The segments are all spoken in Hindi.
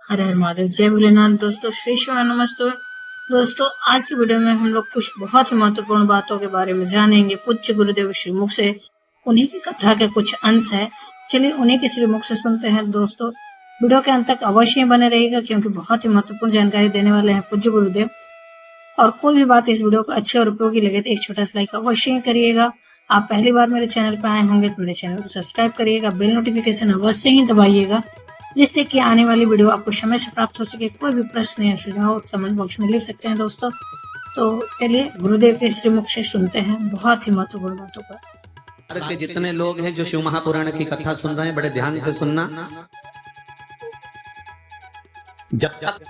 हर हर महादेव, जय भोलेनाथ। दोस्तों श्री शिवा नमस्ते। दोस्तों आज की वीडियो में हम लोग कुछ बहुत ही महत्वपूर्ण बातों के बारे में जानेंगे पूज्य गुरुदेव श्रीमुख से। उन्हीं की कथा के कुछ अंश है, चलिए उन्हीं के श्रीमुख से सुनते हैं। दोस्तों वीडियो के अंत तक अवश्य बने रहिएगा क्योंकि बहुत ही महत्वपूर्ण जानकारी देने वाले हैं पूज्य गुरुदेव। और कोई भी बात इस वीडियो को अच्छी और उपयोगी लगे तो एक छोटा सा लाइक अवश्य करिएगा। आप पहली बार मेरे चैनल पर आए होंगे तो मेरे चैनल को सब्सक्राइब करिएगा, बेल नोटिफिकेशन अवश्य ही दबाइएगा जिससे कि आने वाली वीडियो आपको समय से प्राप्त हो सके। कोई भी प्रश्न या सुझाव कमेंट बॉक्स में लिख सकते हैं दोस्तों। तो चलिए गुरुदेव के श्रीमुख से सुनते हैं बहुत ही महत्वपूर्ण बातों पर। के जितने लोग हैं जो शिव महापुराण की कथा सुन रहे हैं, बड़े ध्यान से सुनना। जब तक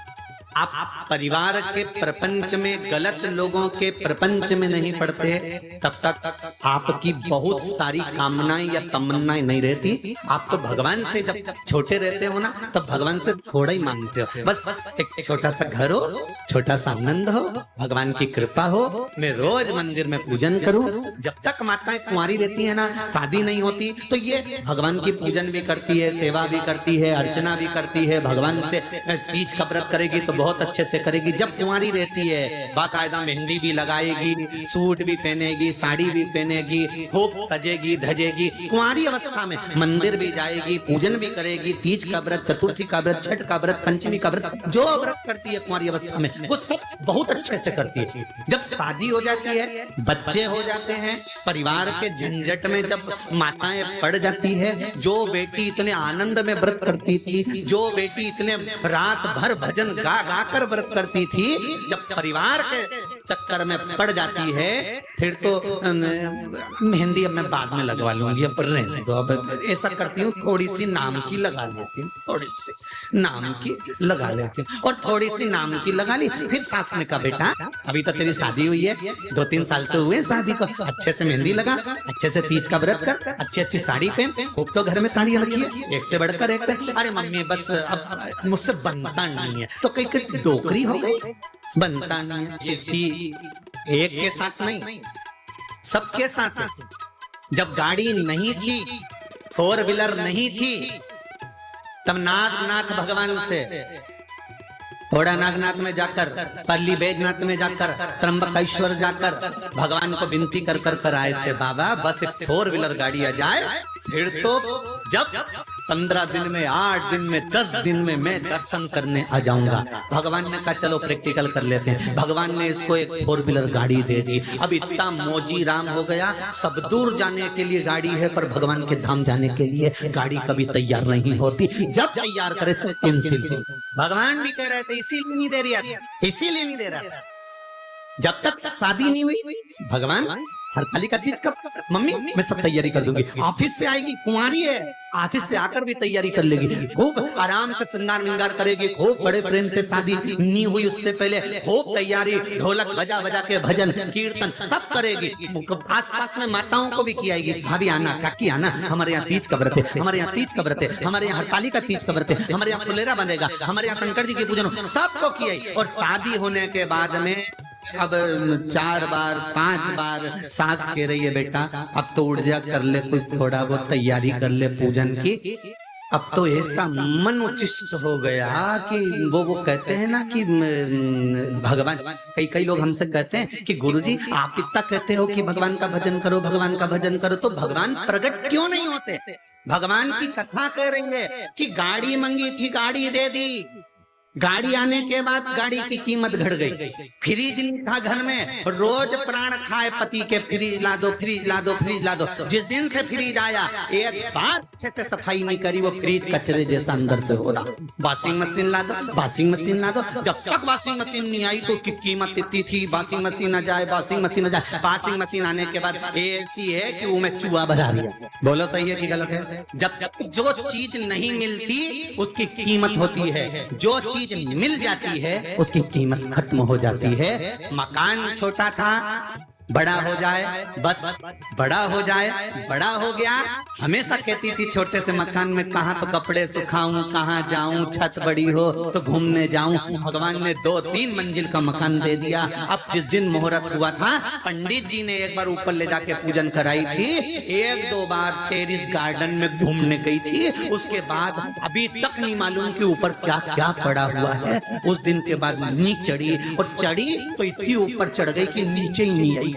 आप परिवार के प्रपंच में गलत लोगों के प्रपंच में नहीं पड़ते तब तक आपकी बहुत सारी कामनाएं या तमन्नाएं नहीं रहती। आप तो भगवान से जब छोटे रहते हो ना तब भगवान से थोड़ा ही मांगते हो, बस एक छोटा सा घर हो, छोटा सा आनंद हो, भगवान की कृपा हो, मैं रोज मंदिर में पूजन करूं। जब तक माताएं कुंवारी रहती है ना, शादी नहीं होती, तो ये भगवान की पूजन भी करती है, सेवा भी करती है, अर्चना भी करती है, भगवान से तीज का व्रत करेगी तो बहुत अच्छे से करेगी। जब कुंवारी रहती है बाकायदा मेहंदी भी लगाएगी, सूट भी पहनेगी, साड़ी भी पहनेगी, खूब सजेगी धजेगी। कुंवारी अवस्था में मंदिर भी जाएगी, पूजन भी करेगी, तीज का व्रत, चतुर्थी का व्रत, छठ का व्रत, पंचमी का व्रत, जो व्रत करती है कुंवारी अवस्था में वो सब बहुत अच्छे से करती है। जब शादी हो जाती है, बच्चे हो जाते हैं, परिवार के झंझट में जब माताएं पड़ जाती है, जो बेटी इतने आनंद में व्रत करती थी, जो बेटी इतने रात भर भजन गा गा कर व्रत करती थी, जब परिवार के चक्कर में पड़ जाती है फिर तो मेहंदी अब मैं बाद में लगवा लूंगी, अब रहने दो, अब ऐसा करती हूँ थोड़ी सी नाम की लगा लेती हूँ, थोड़ी सी नाम की लगा लेती हूँ, और थोड़ी सी नाम की लगा ली। फिर सास ने कहा बेटा अभी तो तेरी शादी हुई है, 2-3 साल तो हुए शादी को, अच्छे से मेहंदी लगा, अच्छे से तीज का व्रत कर, अच्छी अच्छी साड़ी पहन, खूब तो घर में साड़ियाँ रखी है, एक से बढ़कर एक। अरे मम्मी बस अब मुझसे बनता नहीं है, तो कहीं कहीं डोकरी हो गई, बनता नहीं है। किसी एक के साथ नहीं, सबके साथ। जब गाड़ी नहीं थी, 4 व्हीलर नहीं थी, तब नागनाथ भगवान से, थोड़ा नागनाथ में जाकर, पल्ली बैजनाथ में जाकर, त्र्यंबकेश्वर जाकर भगवान को विनती कर कर आए थे, बाबा बस एक 4 व्हीलर गाड़ी आ जाए, फिर तो जब 15 दिन में, 8 दिन में, 10 दिन में मैं दर्शन करने आ जाऊंगा। भगवान ने कहा चलो प्रैक्टिकल कर लेते हैं। भगवान ने इसको एक 4 व्हीलर गाड़ी दे दी। अब इतना मोजी राम हो गया, सब दूर जाने के लिए गाड़ी है पर भगवान के धाम जाने के लिए गाड़ी कभी तैयार नहीं होती। जब तैयार करे तो कैंसिल। भगवान भी कह रहे थे इसीलिए नहीं दे रहा, इसीलिए नहीं दे रहा। जब तक शादी नहीं हुई, भगवान हरतालिका तीज कब? मम्मी मैं सब तैयारी कर दूंगी। ऑफिस से आएगी, कुंवारी है, ऑफिस से आकर भी तैयारी कर लेगी, खूब आराम से श्रृंगार विंगार करेगी, खूब बड़े प्रेम से, शादी नहीं हुई उससे पहले खूब तैयारी, ढोलक बजा बजा के भजन कीर्तन सब करेगी। आस पास में माताओं को भी खिलाएगी, भाभी आना, काकी आना, हमारे यहाँ तीज का व्रत है, हमारे यहाँ तीज का व्रत है, हमारे यहाँ हरतालिका तीज का व्रत है, हमारे यहाँ फुलेरा बनेगा, हमारे यहाँ शंकर जी की पूजन, सबको खिलाई। और शादी होने के बाद में अब 4 बार 5 बार सास कह रही है बेटा अब तो उठ जा, कर ले कुछ, थोड़ा बहुत तैयारी कर ले पूजन की। अब तो ऐसा मन उचिष्ट हो गया कि वो कहते हैं ना कि भगवान, कई लोग हमसे कहते हैं कि गुरुजी आप इतना कहते हो कि भगवान का भजन करो, भगवान का भजन करो, तो भगवान प्रकट क्यों नहीं होते? भगवान की कथा कह रही है कि गाड़ी मांगी थी, गाड़ी दे दी, गाड़ी आने के बाद गाड़ी की कीमत घट गई, फ्रिज नहीं था घर में, रोज प्राण खाए पति के, फ्रिज ला दो, फ्रिज ला दो, फ्रिज ला दो। जिस दिन से फ्रिज आया एक बार अच्छे से सफाई नहीं करी, वो फ्रिज कचरे जैसा अंदर से हो रहा। वॉशिंग मशीन ला दो, वॉशिंग मशीन ला दो, जब तक वॉशिंग मशीन नहीं आई तो उसकी कीमत इतनी थी, वॉशिंग मशीन आ जाए, वॉशिंग मशीन आ जाए, वॉशिंग मशीन आने के बाद ऐसी है कि वो में चूहा भरा दिया। बोलो सही है कि गलत है? जब तक जो चीज नहीं मिलती उसकी कीमत होती है, जो चीज मिल जाती है उसकी कीमत खत्म हो जाती है। मकान छोटा था, बड़ा हो जाए, बस बड़ा हो जाए। बड़ा हो गया, हमेशा कहती थी छोटे से मकान में कहाँ तो कपड़े सुखाऊं, कहाँ जाऊं, छत बड़ी हो तो घूमने जाऊं। भगवान ने 2-3 मंजिल का मकान दे दिया। अब जिस दिन मुहूर्त हुआ था, पंडित जी ने एक बार ऊपर ले जाके पूजन कराई थी, 1-2 बार टेरिस गार्डन में घूमने गई थी। उसके बाद अभी तक नहीं मालूम कि ऊपर क्या क्या पड़ा हुआ है। उस दिन के बाद नीचे चढ़ी, और चढ़ी तो इतनी ऊपर चढ़ गई कि नीचे ही नहीं आई।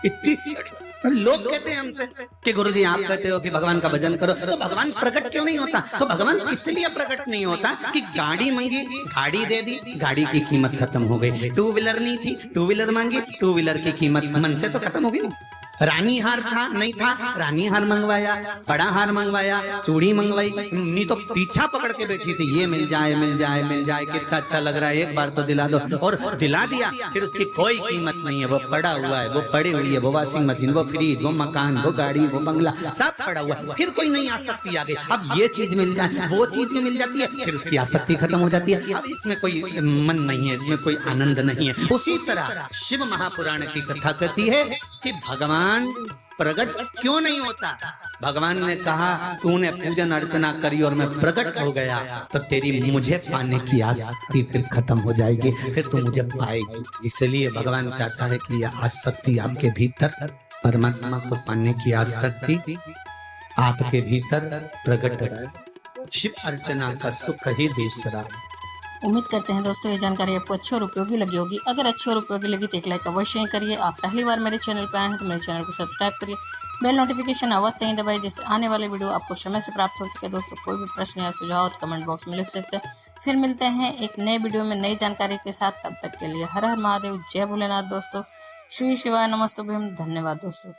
इतनी चढ़ी। लोग कहते हैं हमसे कि गुरुजी आप कहते हो कि भगवान का भजन करो, तो भगवान प्रकट क्यों नहीं होता? तो भगवान इसलिए प्रकट नहीं होता कि गाड़ी मांगी, गाड़ी दे दी, गाड़ी की कीमत खत्म हो गई। 2 व्हीलर नहीं थी, 2 व्हीलर मांगी, 2 व्हीलर की कीमत मन से तो खत्म हो गई। रानी हार था, नहीं था, रानी हार मंगवाया, बड़ा हार मंगवाया, चूड़ी मंगवाई। नहीं तो पीछा पकड़ के बैठी थी, ये मिल जाए, मिल जाए, मिल जाए, कितना अच्छा लग रहा है, एक बार तो दिला दो। और दिला दिया, फिर उसकी कोई कीमत नहीं है। वो पड़ा हुआ है, वो पड़ी हुई है, वो वॉशिंग मशीन, वो फ्रिज, वो मकान, वो गाड़ी, वो बंगला, सब पड़ा हुआ है। फिर कोई नहीं आसक्ति आ गई। अब ये चीज मिल जाए, वो चीज मिल जाती है, फिर उसकी आसक्ति खत्म हो जाती है। अब इसमें कोई मन नहीं है, इसमें कोई आनंद नहीं है। उसी तरह शिव महापुराण की कथा कहती है कि भगवान प्रकट क्यों नहीं होता? भगवान ने कहा तूने पूजन अर्चना करी और मैं प्रकट हो गया, तो तेरी मुझे पाने की आसक्ति फिर खत्म हो जाएगी, फिर तू मुझे पाएगी। इसलिए भगवान चाहता है कि यह आसक्ति आपके भीतर, परमात्मा को पाने की आसक्ति आपके भीतर प्रकट रहे। शिव अर्चना का सुख ही दूसरा। उम्मीद करते हैं दोस्तों ये जानकारी आपको अच्छी और उपयोगी लगी होगी। अगर अच्छी और उपयोगी लगी तो एक लाइक अवश्य करिए। आप पहली बार मेरे चैनल पर आए हैं तो मेरे चैनल को सब्सक्राइब करिए, बेल नोटिफिकेशन अवश्य ही दबाइए, जिससे आने वाले वीडियो आपको समय से प्राप्त हो सके। दोस्तों कोई भी प्रश्न या सुझाव तो कमेंट बॉक्स में लिख सकते हैं। फिर मिलते हैं एक नए वीडियो में नई जानकारी के साथ। तब तक के लिए हर हर महादेव, जय भोलेनाथ दोस्तों। श्री शिवाय नमस्तुभ्यम। धन्यवाद दोस्तों।